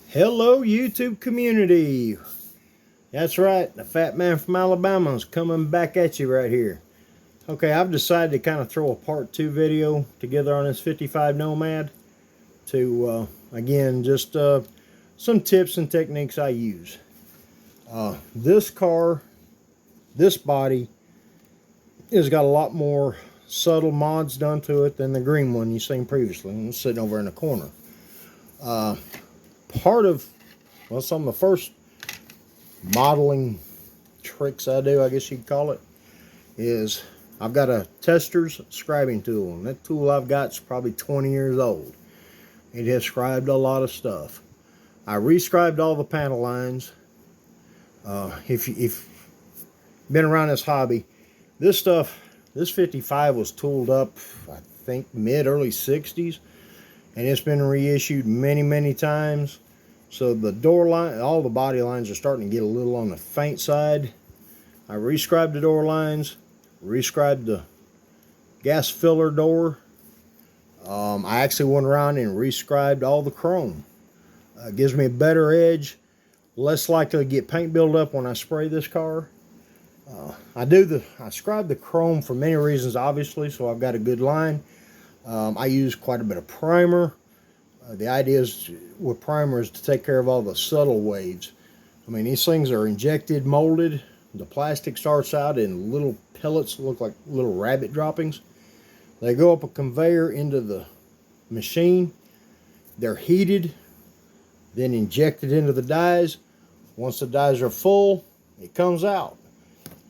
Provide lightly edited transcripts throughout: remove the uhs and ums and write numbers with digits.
Hello, YouTube community. That's right, the fat man from Alabama is coming back at you right here. Okay, I've decided to kind of throw a part 2 video together on this 55 Nomad to, again, just some tips and techniques I use. This car, this body, has got a lot more subtle mods done to it than the green one you've seen previously. It's sitting over in the corner. Part of, well, some of the first modeling tricks I do, I guess you'd call it, is I've got a tester's scribing tool, and that tool I've got is probably 20 years old. It has scribed a lot of stuff. I rescribed all the panel lines. If you've been around this hobby, this 55 was tooled up, I think, early 60s, and it's been reissued many times. So the door line, all the body lines are starting to get a little on the faint side. I rescribed the door lines, rescribed the gas filler door. I actually went around and rescribed all the chrome. Gives me a better edge, less likely to get paint buildup when I spray this car. I scribe the chrome for many reasons, obviously, so I've got a good line. I use quite a bit of primer. The idea is with primer is to take care of all the subtle waves. I mean, these things are injected, molded. The plastic starts out in little pellets that look like little rabbit droppings. They go up a conveyor into the machine. They're heated, then injected into the dies. Once the dies are full, it comes out.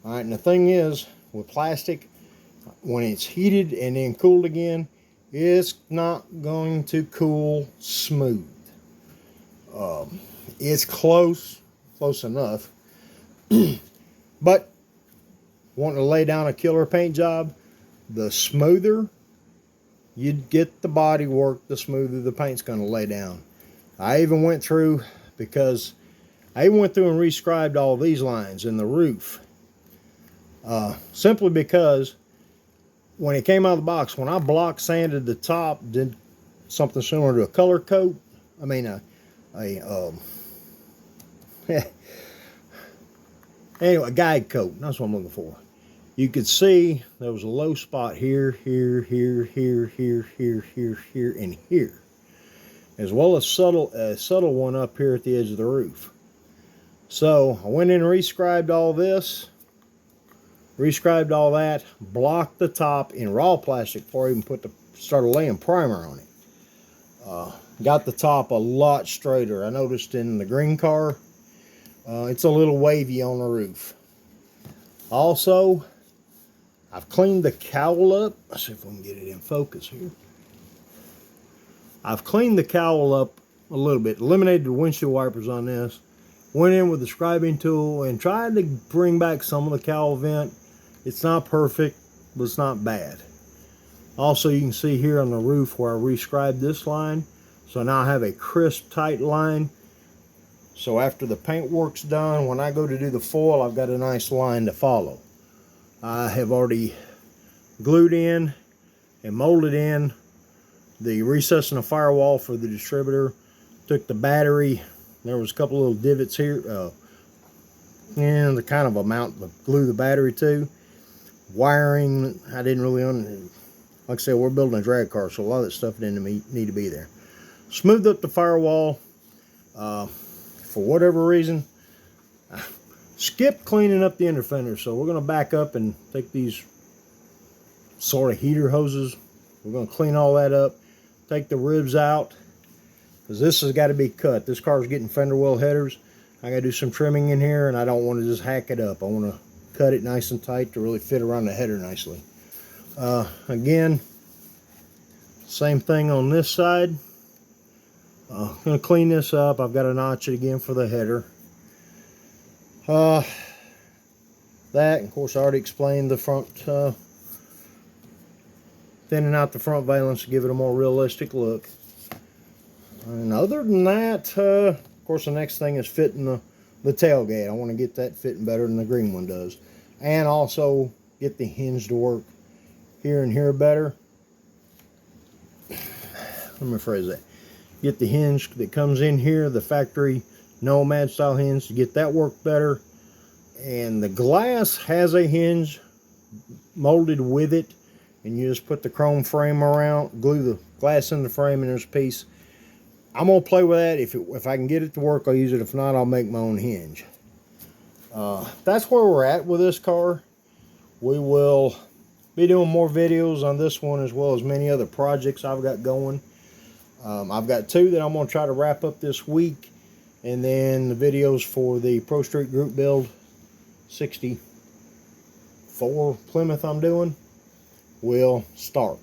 All right, and the thing is, with plastic, when it's heated and then cooled again, it's not going to cool smooth. It's close enough. But wanting to lay down a killer paint job, the smoother you get the body work, the smoother the paint's going to lay down. I even went through and rescribed all these lines in the roof. Simply because when it came out of the box, when I block sanded the top, did something similar to a color coat. I mean, anyway, a guide coat. That's what I'm looking for. You could see there was a low spot here, and here, as well as a subtle one up here at the edge of the roof. So I went in and rescribed all this. Rescribed all that, blocked the top in raw plastic before I even started laying primer on it. Got the top a lot straighter. I noticed in the green car, it's a little wavy on the roof. Also, I've cleaned the cowl up. Let's see if we can get it in focus here. I've cleaned the cowl up a little bit, eliminated the windshield wipers on this, went in with the scribing tool and tried to bring back some of the cowl vent. It's not perfect, but it's not bad. Also, you can see here on the roof where I rescribed this line. So now I have a crisp, tight line. So after the paint work's done, when I go to do the foil, I've got a nice line to follow. I have already glued in and molded in the recess in the firewall for the distributor. Took the battery. There was a couple little divots here. And the kind of amount to glue the battery to. Wiring, I didn't really like I said, we're building a drag car, so a lot of that stuff didn't need to be there. Smoothed up the firewall. For whatever reason, I skipped cleaning up the inner fender, so we're going to back up and take these sort of heater hoses. We're going to clean all that up, take the ribs out, because this has got to be cut. This car is getting fender well headers. I got to do some trimming in here, and I don't want to just hack it up. I want to cut it nice and tight to really fit around the header nicely. Again, same thing on this side. I'm going to clean this up. I've got to notch it again for the header. That, of course, I already explained the front, thinning out the front valence to give it a more realistic look. And other than that, of course, the next thing is fitting the tailgate. I want to get that fitting better than the green one does. And also get the hinge to work here and here better. Let me rephrase that. get the hinge that comes in here, the factory Nomad style hinge, to get that work better. And the glass has a hinge molded with it, and you just put the chrome frame around, glue the glass in the frame, and there's a piece. I'm gonna play with that. If I can get it to work, I'll use it. If not, I'll make my own hinge. That's where we're at with this car. We will be doing more videos on this one, as well as many other projects I've got going. I've got 2 that I'm going to try to wrap up this week, and then the videos for the Pro Street Group Build 64 Plymouth I'm doing will start.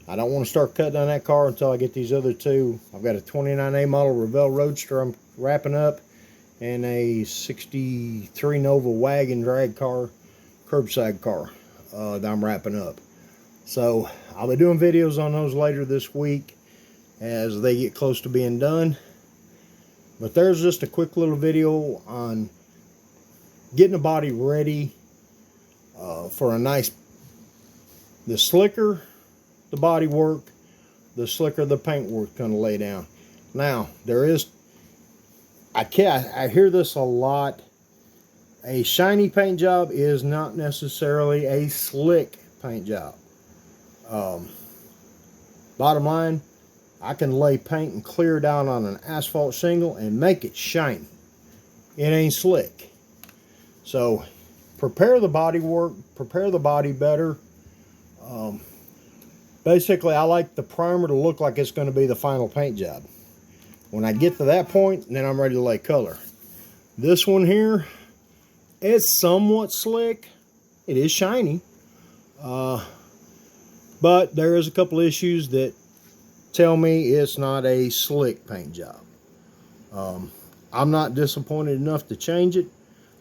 I don't want to start cutting on that car until I get these other 2. I've got a 29A model Revell Roadster I'm wrapping up, and a 63 Nova wagon drag car, curbside car, that I'm wrapping up. So I'll be doing videos on those later this week as they get close to being done. But there's just a quick little video on getting the body ready for a nice, the slicker the body work, the slicker the paint work going to lay down. Now, there is, I hear this a lot, a shiny paint job is not necessarily a slick paint job. Bottom line, I can lay paint and clear down on an asphalt shingle and make it shiny. It ain't slick. So prepare the body work, prepare the body better. Basically, I like the primer to look like it's going to be the final paint job. When I get to that point, then I'm ready to lay color. This one here, it's somewhat slick. It is shiny. But there is a couple issues that tell me it's not a slick paint job. I'm not disappointed enough to change it.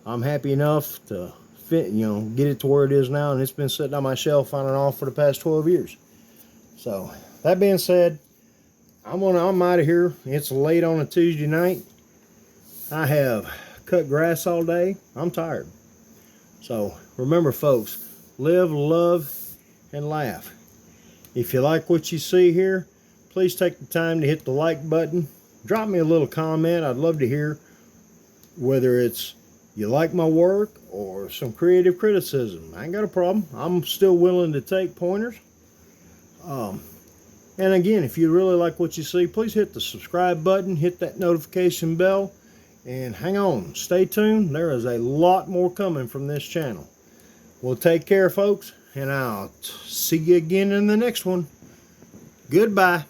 I'm happy enough to get it to where it is now, and it's been sitting on my shelf on and off for the past 12 years. So that being said, I'm out of here. It's late on a Tuesday night. I have cut grass all day. I'm tired. So remember, folks, live, love, and laugh. If you like what you see here, please take the time to hit the like button. Drop me a little comment. I'd love to hear whether it's you like my work or some creative criticism. I ain't got a problem. I'm still willing to take pointers. And again, if you really like what you see, please hit the subscribe button, hit that notification bell, and hang on, stay tuned. There is a lot more coming from this channel. Well, take care, folks, and I'll see you again in the next one. Goodbye.